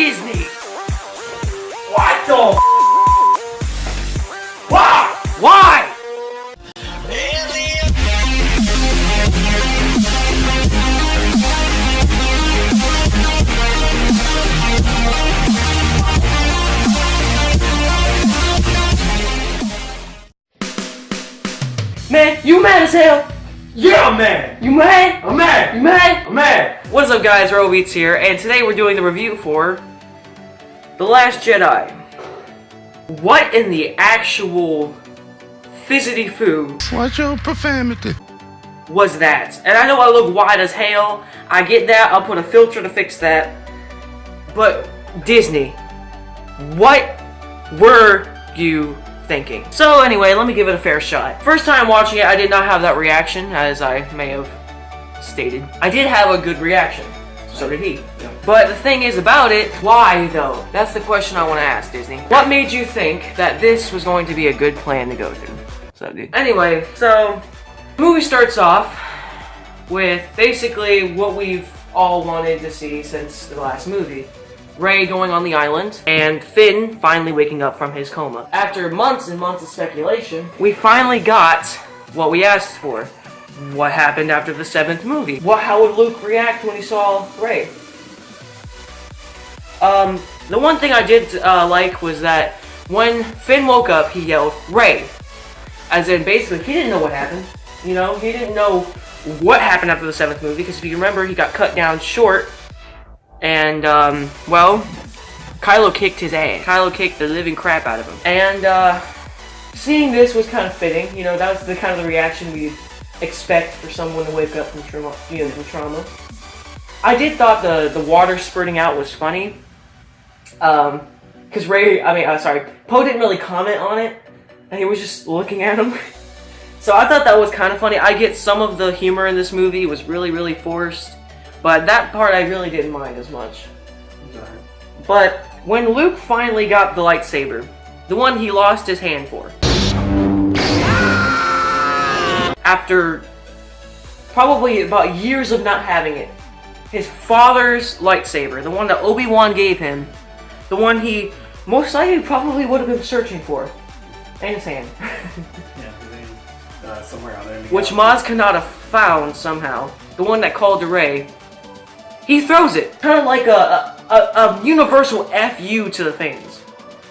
Disney? What the Why? Why? Man, you mad as hell? Yeah, I'm mad! You mad? I'm mad! You mad? I'm mad! What's up guys, Robeats here, and today we're doing the review for The Last Jedi. What in the actual fizzity foo Watch your profanity. was that? And I know I look wide as hell, I get that, I'll put a filter to fix that. But Disney, what were you thinking? So anyway, let me give it a fair shot. First time watching it, I did not have that reaction, as I may have stated. I did have a good reaction. So did he. Yeah. But the thing is about it, why though? That's the question I want to ask, Disney. What made you think that this was going to be a good plan to go through? So, dude. Anyway, so the movie starts off with basically what we've all wanted to see since the last movie. Rey going on the island, and Finn finally waking up from his coma. After months and months of speculation, we finally got what we asked for. What happened after the 7th movie? How would Luke react when he saw Rey? The one thing I did like was that when Finn woke up, he yelled, "Rey!" As in, basically, he didn't know what happened. You know, he didn't know what happened after the 7th movie, because if you remember, he got cut down short. And, well, Kylo kicked his ass. Kylo kicked the living crap out of him. And, seeing this was kind of fitting. You know, that was the kind of the reaction we'd expect for someone to wake up from trauma. I did thought the water spurting out was funny. Because Poe didn't really comment on it. And he was just looking at him. So I thought that was kind of funny. I get some of the humor in this movie was really, really forced. But that part I really didn't mind as much. But when Luke finally got the lightsaber, the one he lost his hand for, after probably about years of not having it, his father's lightsaber, the one that Obi-Wan gave him, the one he most likely probably would have been searching for, and his hand. Yeah, somewhere out there. Which Maz cannot have found somehow. The one that called to Rey. He throws it, kind of like a universal F-U to the fans.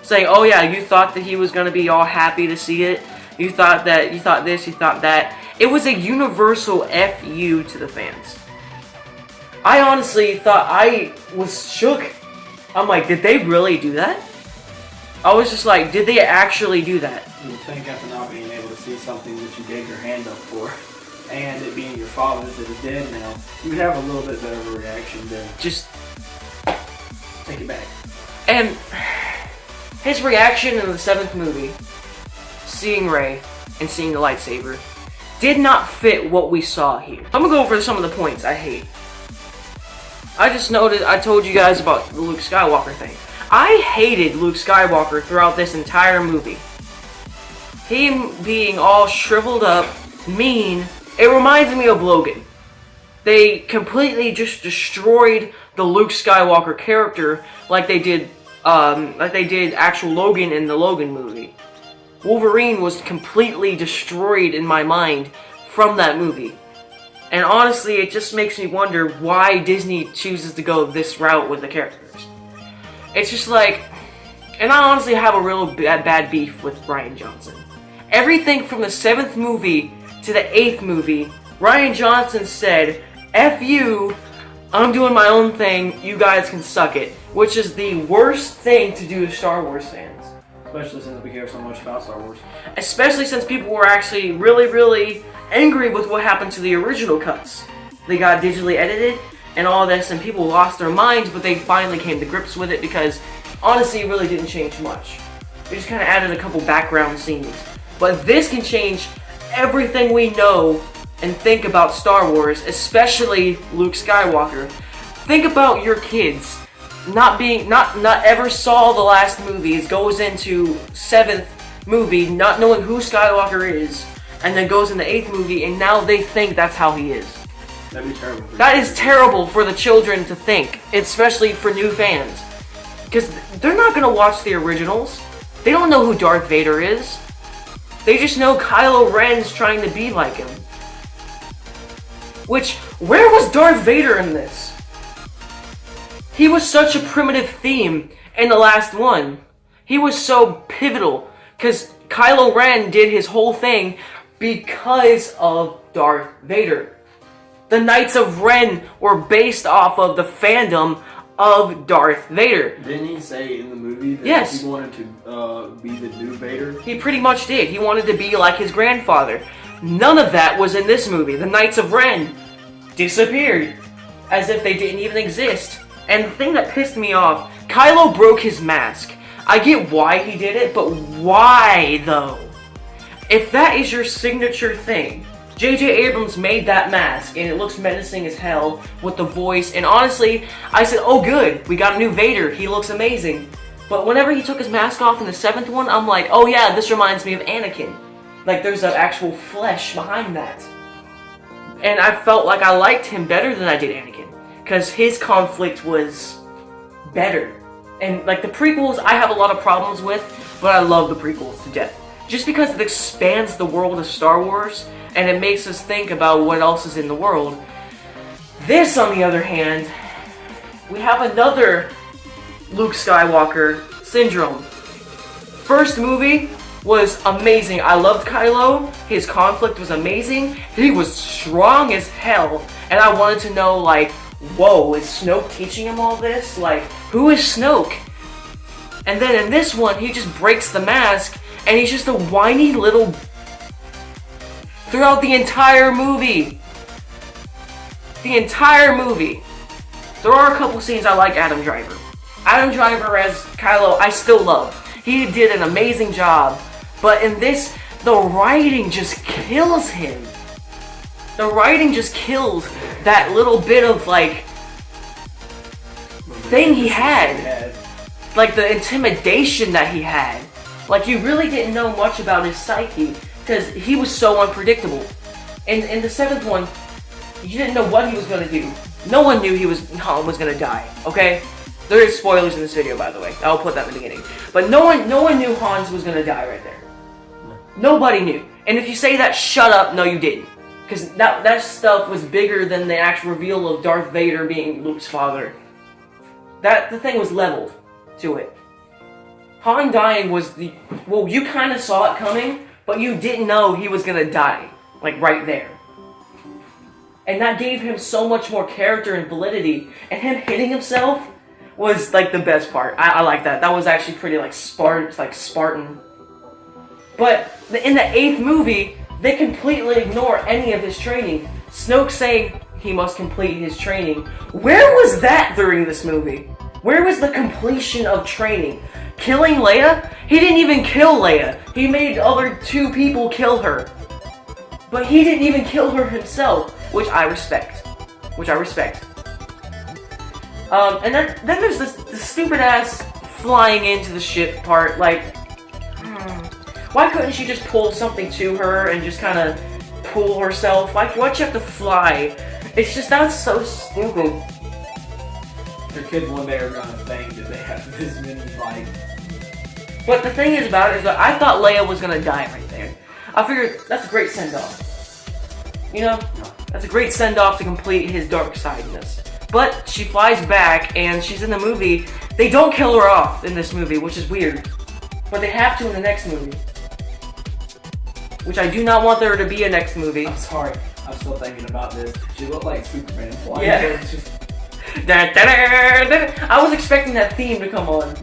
Saying, oh yeah, you thought that he was going to be all happy to see it. You thought that, you thought this, you thought that. It was a universal F-U to the fans. I honestly thought, I was shook. I'm like, did they really do that? I was just like, did they actually do that? You would think after not being able to see something that you gave your hand up for, and it being your father that is dead now, you would have a little bit better of a reaction than just take it back. And his reaction in the 7th movie, seeing Rey and seeing the lightsaber, did not fit what we saw here. I'm gonna go over some of the points I hate. I just noted, I told you guys about the Luke Skywalker thing. I hated Luke Skywalker throughout this entire movie. Him being all shriveled up, mean. It reminds me of Logan. They completely just destroyed the Luke Skywalker character like they did actual Logan in the Logan movie. Wolverine was completely destroyed in my mind from that movie. And honestly, it just makes me wonder why Disney chooses to go this route with the characters. It's just like, and I honestly have a real bad beef with Rian Johnson. Everything from the 7th movie to the 8th movie, Rian Johnson said, F you, I'm doing my own thing, you guys can suck it. Which is the worst thing to do to Star Wars fans. Especially since we care so much about Star Wars. Especially since people were actually really, really angry with what happened to the original cuts. They got digitally edited and all this, and people lost their minds, but they finally came to grips with it because, honestly, it really didn't change much. They just kind of added a couple background scenes. But this can change everything we know and think about Star Wars, especially Luke Skywalker. Think about your kids not ever saw the last movies, goes into 7th movie not knowing who Skywalker is, and then goes in the 8th movie and now they think that's how he is. That'd be terrible. That is terrible for the children to think, especially for new fans. Because they're not going to watch the originals. They don't know who Darth Vader is. They just know Kylo Ren's trying to be like him. Which, where was Darth Vader in this? He was such a primitive theme in the last one. He was so pivotal. Because Kylo Ren did his whole thing because of Darth Vader. The Knights of Ren were based off of the fandom of Darth Vader. Didn't he say in the movie that yes. he wanted to be the new Vader? He pretty much did. He wanted to be like his grandfather. None of that was in this movie. The Knights of Ren disappeared as if they didn't even exist. And the thing that pissed me off, Kylo broke his mask. I get why he did it, but why though? If that is your signature thing, J.J. Abrams made that mask, and it looks menacing as hell with the voice, and honestly, I said, oh good, we got a new Vader, he looks amazing. But whenever he took his mask off in the 7th one, I'm like, oh yeah, this reminds me of Anakin. Like, there's an actual flesh behind that. And I felt like I liked him better than I did Anakin, because his conflict was better. And like the prequels, I have a lot of problems with, but I love the prequels to death. Just because it expands the world of Star Wars, and it makes us think about what else is in the world. This, on the other hand, we have another Luke Skywalker syndrome. First movie was amazing. I loved Kylo. His conflict was amazing. He was strong as hell. And I wanted to know, like, whoa, is Snoke teaching him all this? Like, who is Snoke? And then in this one, he just breaks the mask, and he's just a whiny little... Throughout the entire movie. The entire movie. There are a couple scenes I like Adam Driver. Adam Driver as Kylo, I still love. He did an amazing job. But in this, the writing just kills him. The writing just kills that little bit of, like, thing he had. Like, the intimidation that he had. Like, you really didn't know much about his psyche. Because he was so unpredictable. In the 7th one, you didn't know what he was going to do. No one knew Han was going to die, okay? There is spoilers in this video, by the way. I'll put that in the beginning. But no one knew Han was going to die right there. Nobody knew. And if you say that, shut up, no you didn't. Because that stuff was bigger than the actual reveal of Darth Vader being Luke's father. The thing was leveled to it. Han dying was the... Well, you kind of saw it coming, but you didn't know he was gonna die, like right there. And that gave him so much more character and validity, and him hitting himself was like the best part. I like that. That was actually pretty like Spartan. But in the 8th movie, they completely ignore any of his training. Snoke saying he must complete his training. Where was that during this movie? Where was the completion of training? Killing Leia? He didn't even kill Leia. He made other 2 people kill her. But he didn't even kill her himself, which I respect. And then there's this stupid ass flying into the ship part. Like, why couldn't she just pull something to her and just kind of pull herself? Like, why'd you have to fly? It's just, that's so stupid. Their kids one day are gonna think that they have this many, like... But the thing is about it is that I thought Leia was gonna die right there. I figured that's a great send-off. You know? That's a great send-off to complete his dark sideness. But she flies back and she's in the movie. They don't kill her off in this movie, which is weird. But they have to in the next movie. Which I do not want there to be a next movie. I'm sorry, I'm still thinking about this. She looked like Superman flying. Yeah. I was expecting that theme to come on.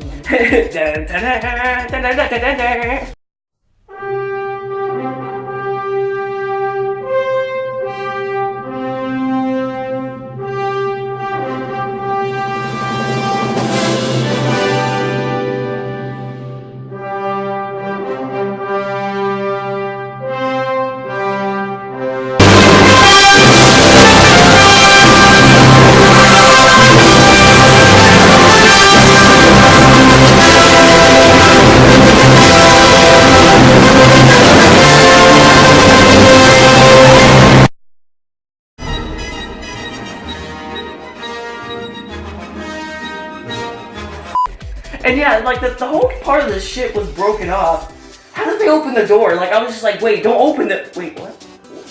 like the whole part of the ship was broken off. How did they open the door? Like I was just like, wait, don't open it. Wait, what?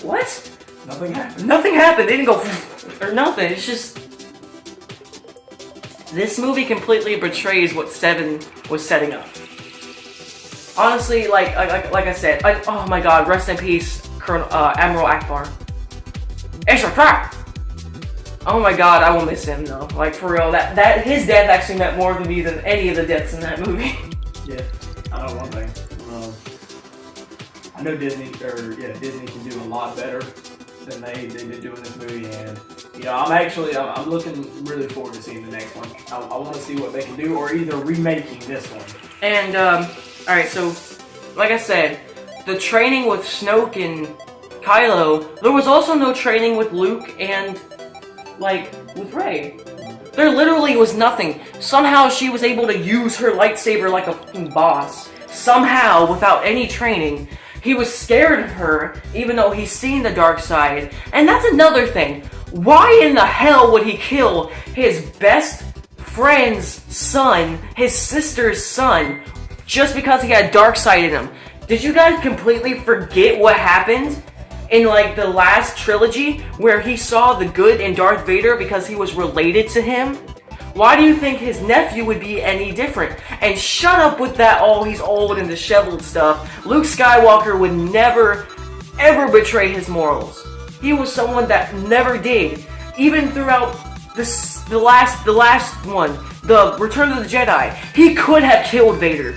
What? Nothing happened. Nothing happened. They didn't go or nothing. It's just this movie completely betrays what 7 was setting up. Honestly, like I said, oh my God, rest in peace, Admiral Akbar. Extra crap. Oh my God, I will miss him though. Like for real, that his death actually meant more to me than any of the deaths in that movie. Yeah, I know one thing. I know Disney can do a lot better than they did doing this movie, and you know, I'm looking really forward to seeing the next one. I want to see what they can do, or either remaking this one. And all right, so like I said, the training with Snoke and Kylo, there was also no training with Luke and like with Rey. There literally was nothing. Somehow she was able to use her lightsaber like a fucking boss. Somehow, without any training. He was scared of her, even though he's seen the dark side. And that's another thing. Why in the hell would he kill his best friend's son, his sister's son, just because he had dark side in him? Did you guys completely forget what happened in like the last trilogy where he saw the good in Darth Vader because he was related to him? Why do you think his nephew would be any different? And shut up with that, oh, he's old and disheveled stuff. Luke Skywalker would never, ever betray his morals. He was someone that never did. Even throughout the last one, the Return of the Jedi, he could have killed Vader.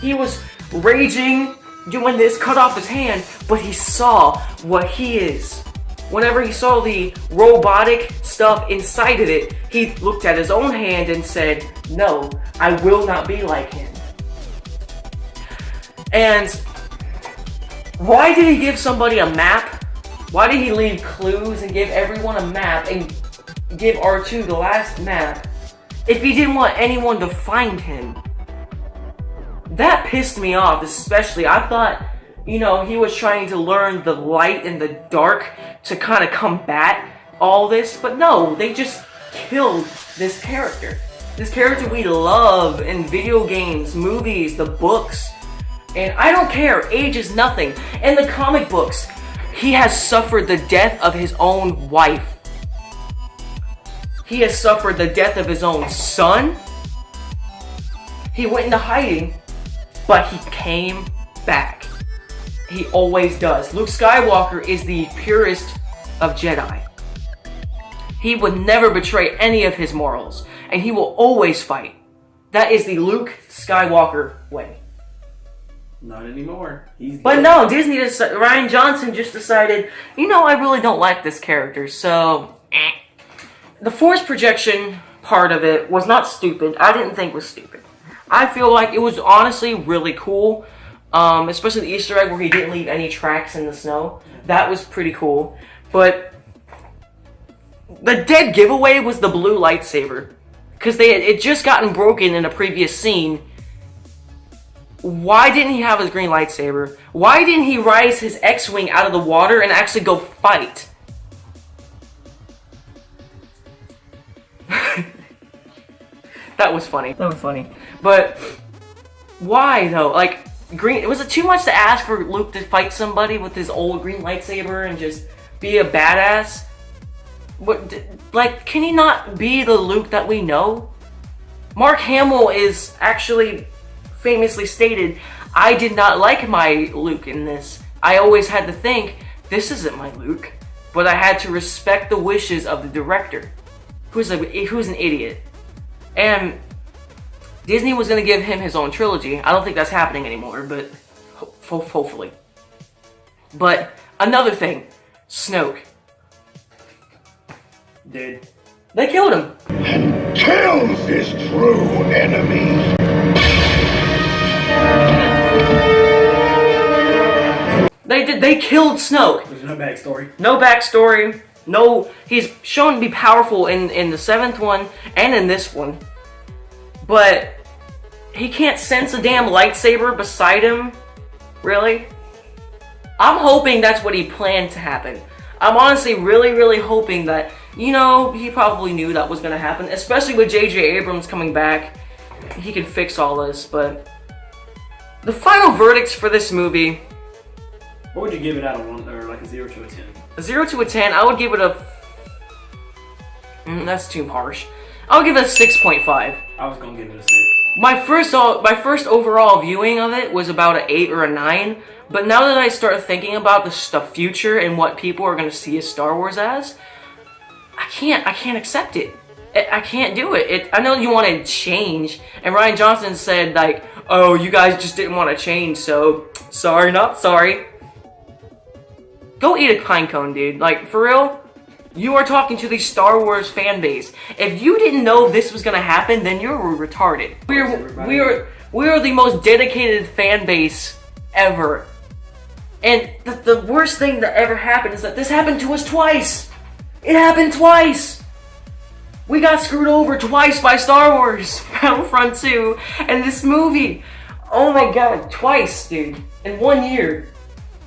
He was raging, doing this, cut off his hand, but he saw what he is. Whenever he saw the robotic stuff inside of it, he looked at his own hand and said, no, I will not be like him. And why did he give somebody a map? Why did he leave clues and give everyone a map and give R2 the last map if he didn't want anyone to find him? That pissed me off, especially. I thought, you know, he was trying to learn the light and the dark to kind of combat all this, but no, they just killed this character. This character we love in video games, movies, the books. And I don't care, age is nothing. In the comic books, he has suffered the death of his own wife. He has suffered the death of his own son. He went into hiding, but he came back. He always does. Luke Skywalker is the purest of Jedi. He would never betray any of his morals, and he will always fight. That is the Luke Skywalker way. Not anymore. He's but dead. No, Disney, Rian Johnson just decided, you know, I really don't like this character, so The Force projection part of it was not stupid. I didn't think it was stupid. I feel like it was honestly really cool. Especially the Easter egg where he didn't leave any tracks in the snow. That was pretty cool. But the dead giveaway was the blue lightsaber. Because it just gotten broken in a previous scene. Why didn't he have his green lightsaber? Why didn't he rise his X-Wing out of the water and actually go fight? That was funny. That was funny. But why though? Like, green, was it too much to ask for Luke to fight somebody with his old green lightsaber and just be a badass? What, like, can he not be the Luke that we know? Mark Hamill is actually famously stated, I did not like my Luke in this. I always had to think, this isn't my Luke. But I had to respect the wishes of the director, who's an idiot. And Disney was going to give him his own trilogy. I don't think that's happening anymore, but hopefully. But another thing, Snoke. Dead. They killed him. And kills his true enemy. They killed Snoke. There's no backstory. No backstory. No, he's shown to be powerful in the 7th one and in this one. But he can't sense a damn lightsaber beside him? Really? I'm hoping that's what he planned to happen. I'm honestly really hoping that, you know, he probably knew that was going to happen. Especially with J.J. Abrams coming back. he can fix all this, but the final verdicts for this movie. What would you give it out of 1, or like a 0 to a 10? A 0 to a 10, I would give it a... that's too harsh. I would give it a 6.5. I was gonna give it a 6. My first overall viewing of it was about an 8 or a 9, but now that I start thinking about the future and what people are going to see Star Wars as, I can't accept it. I can't do it. I know you want to change, and Rian Johnson said, like, oh, you guys just didn't want to change, so sorry, not sorry. Go eat a pine cone, dude. Like, for real? You are talking to the Star Wars fan base. If you didn't know this was gonna happen, then you're retarded. We are the most dedicated fan base ever. And the worst thing that ever happened is that this happened to us twice. It happened twice. We got screwed over twice by Star Wars Battlefront 2 and this movie. Oh my god, twice, dude. In 1 year.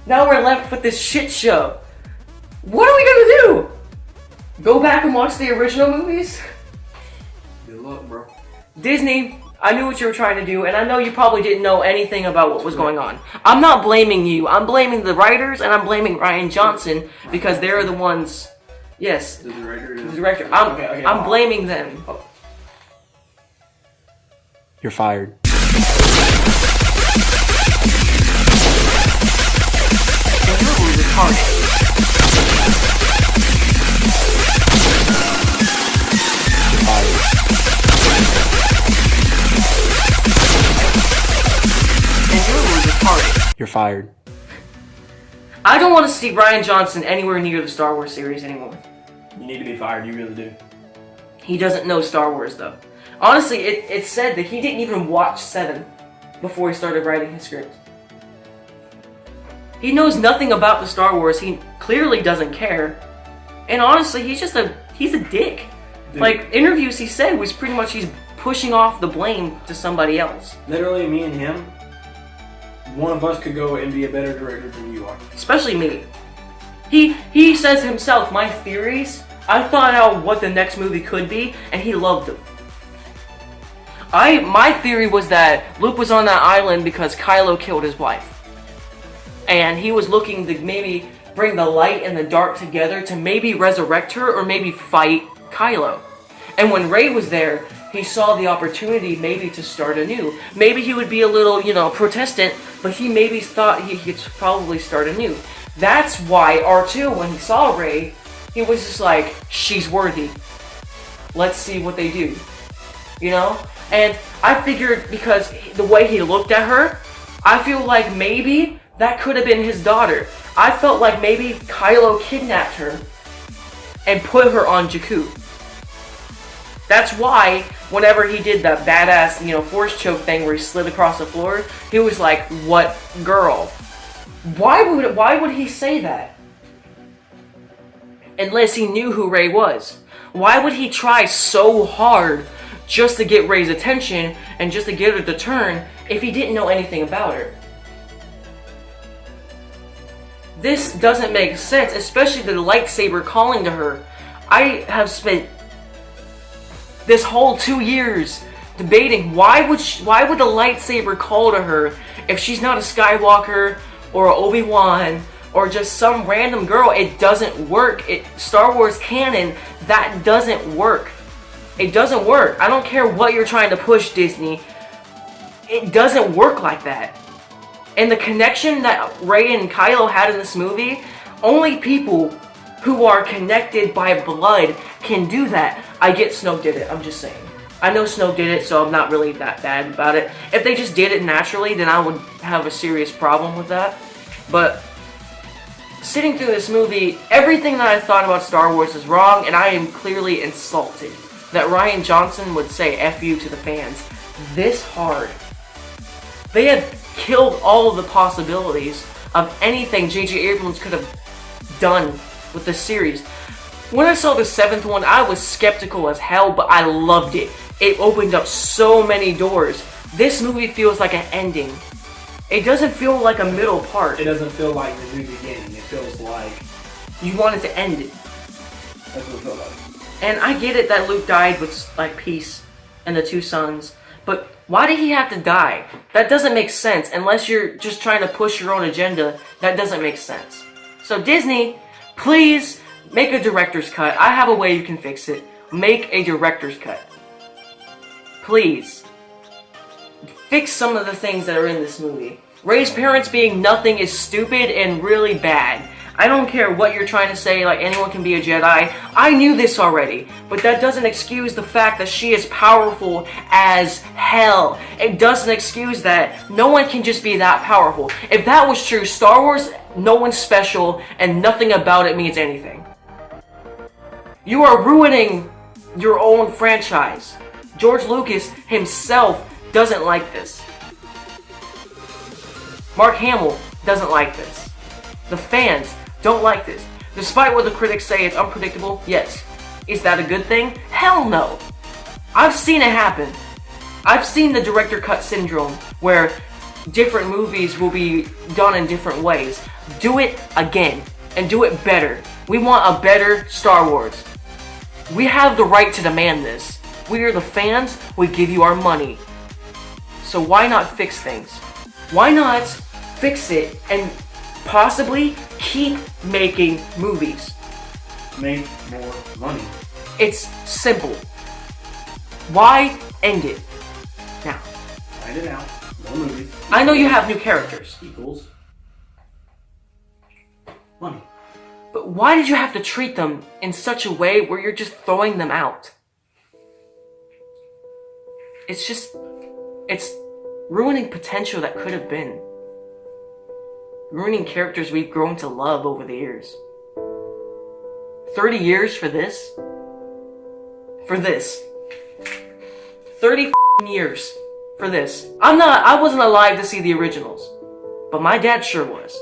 Now we're left with this shit show. What are we gonna do? Go back and watch the original movies? Good luck, bro. Disney, I knew what you were trying to do, and I know you probably didn't know anything about what was going on. I'm not blaming you. I'm blaming the writers, and I'm blaming Rian Johnson, because they're the ones... Yes. The director? The director. I'm blaming them. You're fired. And you're retarded. You're fired. I don't want to see Rian Johnson anywhere near the Star Wars series anymore. You need to be fired, you really do. He doesn't know Star Wars, though. Honestly, it's said that he didn't even watch 7 before he started writing his script. He knows nothing about the Star Wars. He clearly doesn't care. And honestly, he's a dick. Dude. Like, interviews he said was pretty much he's pushing off the blame to somebody else. Literally, me and him, one of us could go and be a better director than you are. Especially me. He says himself, my theories, I thought out what the next movie could be, and he loved them. My theory was that Luke was on that island because Kylo killed his wife. And he was looking to maybe bring the light and the dark together to maybe resurrect her or maybe fight Kylo. And when Rey was there, he saw the opportunity maybe to start anew. Maybe he would be a little, Protestant, but he maybe thought he could probably start anew. That's why R2, when he saw Rey, he was just like, she's worthy. Let's see what they do. And I figured because the way he looked at her, I feel like maybe that could have been his daughter. I felt like maybe Kylo kidnapped her and put her on Jakku. That's why whenever he did that badass, force choke thing where he slid across the floor, he was like, what girl? Why would he say that? Unless he knew who Rey was. Why would he try so hard just to get Rey's attention and just to get her to turn if he didn't know anything about her? This doesn't make sense, especially the lightsaber calling to her. I have spent this whole 2 years debating why would the lightsaber call to her if she's not a Skywalker or Obi-Wan or just some random girl. It doesn't work. Star Wars canon, that doesn't work. It doesn't work. I don't care what you're trying to push, Disney. It doesn't work like that. And the connection that Rey and Kylo had in this movie, only people who are connected by blood can do that. I get Snoke did it, I'm just saying. I know Snoke did it, so I'm not really that bad about it. If they just did it naturally, then I would have a serious problem with that. But sitting through this movie, everything that I thought about Star Wars is wrong, and I am clearly insulted that Rian Johnson would say F you to the fans this hard. They have killed all of the possibilities of anything J.J. Abrams could have done with the series. When I saw the 7th one, I was skeptical as hell, but I loved it. It opened up so many doors. This movie feels like an ending. It doesn't feel like a middle part. It doesn't feel like the new beginning. It feels like you wanted to end it. That's what it feels like. And I get it that Luke died with peace and the 2 sons, But why did he have to die? That doesn't make sense. Unless you're just trying to push your own agenda, that doesn't make sense. So Disney, please make a director's cut. I have a way you can fix it. Make a director's cut. Please. Fix some of the things that are in this movie. Rey's parents being nothing is stupid and really bad. I don't care what you're trying to say, like anyone can be a Jedi. I knew this already, but that doesn't excuse the fact that she is powerful as hell. It doesn't excuse that. No one can just be that powerful. If that was true, Star Wars, no one's special, and nothing about it means anything. You are ruining your own franchise. George Lucas himself doesn't like this. Mark Hamill doesn't like this. The fans don't like this. Despite what the critics say it's unpredictable, yes. Is that a good thing? Hell no. I've seen it happen. I've seen the director cut syndrome where different movies will be done in different ways. Do it again and do it better. We want a better Star Wars. We have the right to demand this. We are the fans, we give you our money. So why not fix things? Why not fix it and possibly keep making movies? Make more money. It's simple. Why end it now? Find it out. More movies. I know you have new characters. Equals money. But why did you have to treat them in such a way where you're just throwing them out? It's ruining potential that could have been. Ruining characters we've grown to love over the years. 30 years for this? For this. 30 years for this. I wasn't alive to see the originals. But my dad sure was.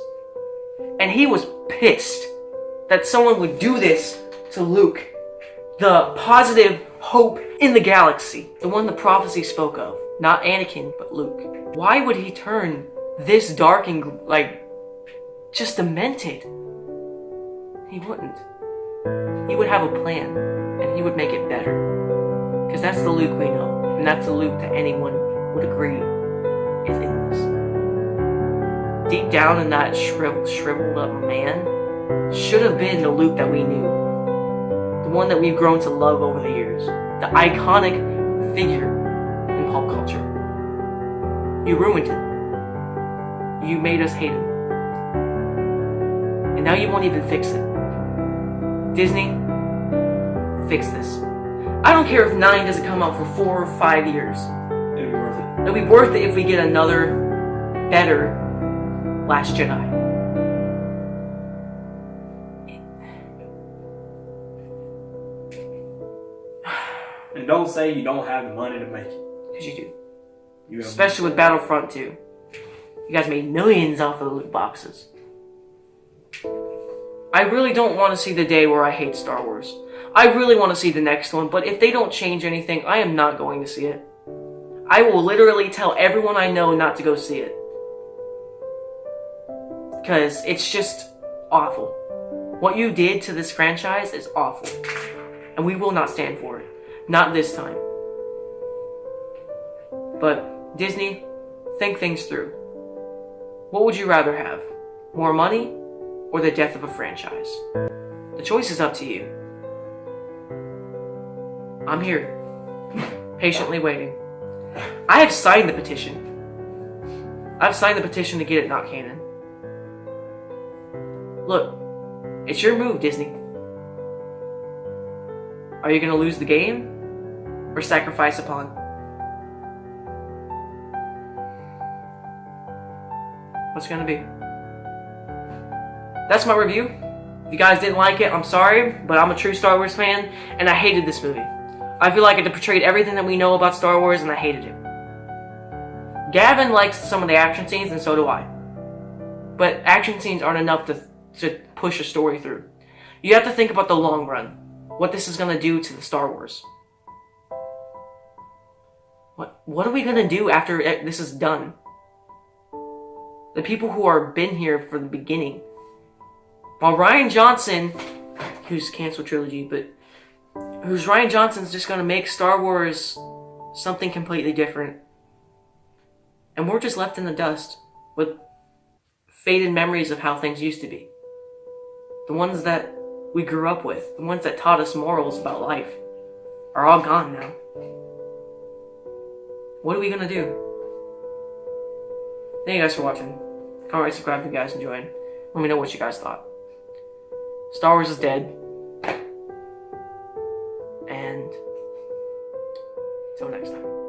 And he was pissed that someone would do this to Luke. The positive hope in the galaxy. The one the prophecy spoke of. Not Anakin, but Luke. Why would he turn this dark and, just demented? He wouldn't. He would have a plan, and he would make it better. Because that's the Luke we know. And that's the Luke that anyone would agree is in this. Deep down in that shriveled up man should have been the Luke that we knew. The one that we've grown to love over the years. The iconic figure in pop culture. You ruined him. You made us hate him. And now you won't even fix it. Disney, fix this. I don't care if 9 doesn't come out for 4 or 5 years. It'll be worth it. It'll be worth it if we get another, better Last Jedi. And don't say you don't have the money to make it. Because you do. You have Especially with Battlefront 2. You guys made millions off of the loot boxes. I really don't want to see the day where I hate Star Wars. I really want to see the next one, but if they don't change anything, I am not going to see it. I will literally tell everyone I know not to go see it. Because it's just awful. What you did to this franchise is awful. And we will not stand for it. Not this time. But Disney, think things through. What would you rather have? More money or the death of a franchise? The choice is up to you. I'm here, patiently waiting. I have signed the petition. I've signed the petition to get it not canon. Look, it's your move, Disney. Are you gonna lose the game or sacrifice upon? What's it gonna be? That's my review. If you guys didn't like it, I'm sorry, but I'm a true Star Wars fan, and I hated this movie. I feel like it portrayed everything that we know about Star Wars, and I hated it. Gavin likes some of the action scenes, and so do I. But action scenes aren't enough to push a story through. You have to think about the long run. What this is going to do to the Star Wars. What are we going to do after this is done? The people who are been here for the beginning. While Rian Johnson, who's canceled trilogy, but Rian Johnson's just going to make Star Wars something completely different. And we're just left in the dust with faded memories of how things used to be. The ones that we grew up with, the ones that taught us morals about life, are all gone now. What are we gonna do? Thank you guys for watching. Comment, subscribe if you guys enjoyed. Let me know what you guys thought. Star Wars is dead. And until next time.